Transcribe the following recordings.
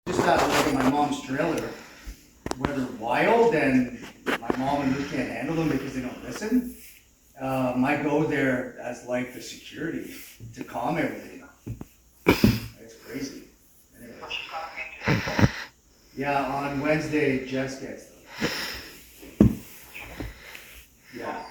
Just out of like my mom's trailer, where they're wild and my mom and Luke can't handle them because they don't listen. I go there as like the security to calm everything. It's crazy. Anyways. Yeah, on Wednesday, Jess gets them. Yeah.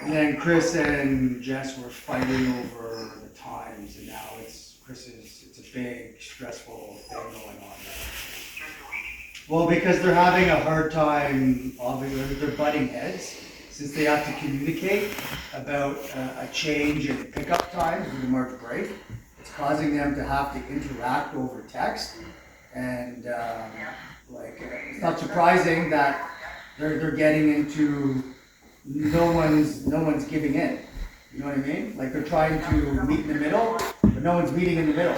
And then Chris and Jess were fighting over the times, and now it's a big, stressful thing going on now. Well, because they're having a hard time, obviously, they're butting heads, since they have to communicate about a change in pickup times with the March break. It's causing them to have to interact over text, and it's not surprising that they're getting into no one's giving in. You know what I mean? Like they're trying to meet in the middle, but no one's meeting in the middle.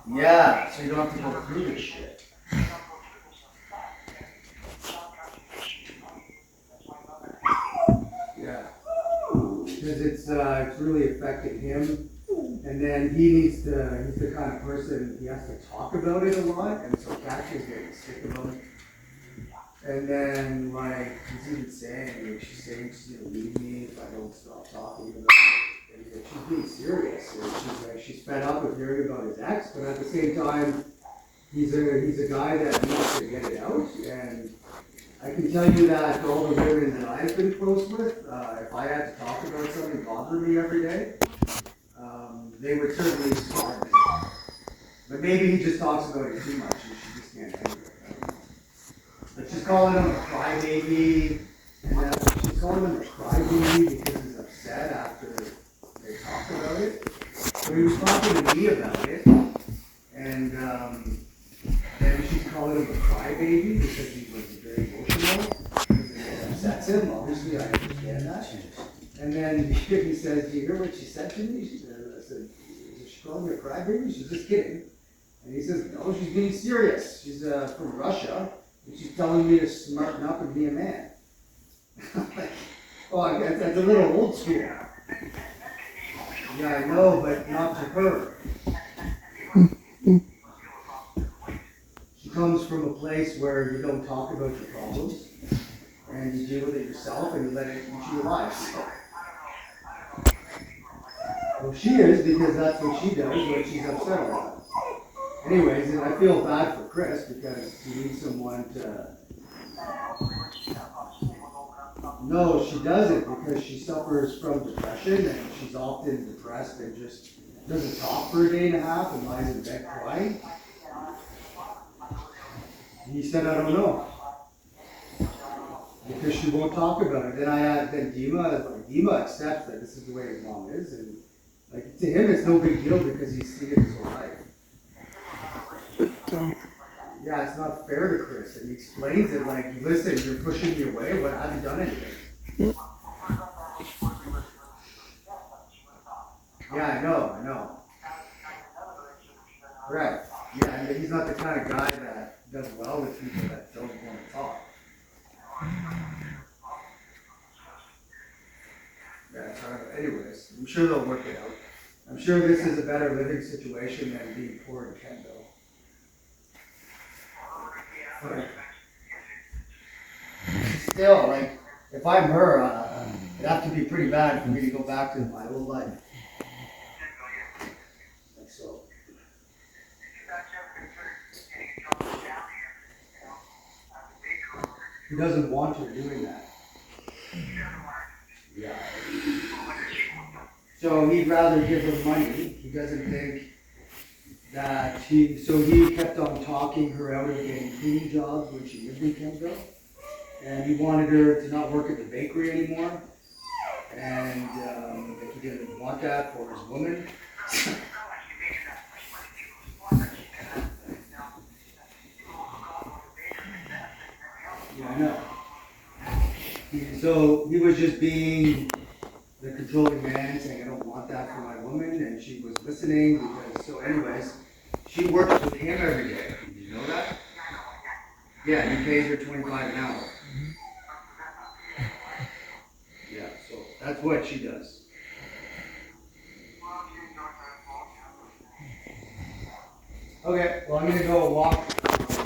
Yeah, so you don't have to go through this shit. Yeah, because it's really affected him, and then he's the kind of person, he has to talk about it a lot, and so Katya's getting sick of him. And then he's even saying, she's saying she's gonna leave me if I don't stop talking about it. And she's being serious. And she's fed up with hearing about his ex, but at the same time, he's a guy that needs to get it out. And I can tell you that all the women that I've been close with, if I had to talk about something bothering me every day, they would certainly start me. But maybe he just talks about it too much and she just can't handle it. But she's calling him a crybaby, and she's calling him a crybaby because he's upset after they talk about it. So he was talking to me about it, and then she's calling him a crybaby because he was very emotional, because it upsets him. Obviously, I understand that. And then he says, "Do you hear what she said to me?" I said, "Is she calling me a crybaby? She's just kidding." And he says, "No, she's being serious. She's from Russia. And she's telling me to smarten up and be a man." Oh, that's a little old school. Yeah, I know, but not to her. She comes from a place where you don't talk about your problems, and you deal with it yourself, and you let it eat your life. Well, she is, because that's what she does when she's upset a lot. Anyways, and I feel bad for Chris because he needs someone to. No, she doesn't, because she suffers from depression and she's often depressed and just doesn't talk for a day and a half and lies in bed crying. And he said, "I don't know," because she won't talk about it. Then Dima accepts that this is the way his mom is, and to him it's no big deal because he's seen it his whole life. Yeah, it's not fair to Chris, and he explains it listen, you're pushing me away, but I haven't done anything. Yeah, I know. Right. Yeah, and he's not the kind of guy that does well with people that don't want to talk. Yeah, anyways, I'm sure they'll work it out. I'm sure this is a better living situation than being poor in Kendo. Still, if I'm her, it'd have to be pretty bad for me to go back to my old life. So. He doesn't want her doing that. Yeah. So he'd rather give her money. He doesn't think that so he kept on talking her out of getting cleaning jobs when she lived in Kempville. And he wanted her to not work at the bakery anymore. And he didn't want that for his woman. Yeah, I know. So he was just being the controlling man, saying, "I don't want that for my woman," and she was listening anyways, she works with him every day. Did you know that? Yeah, he pays her $25 an hour. Yeah, so That's what she does. Okay, well, I'm gonna go walk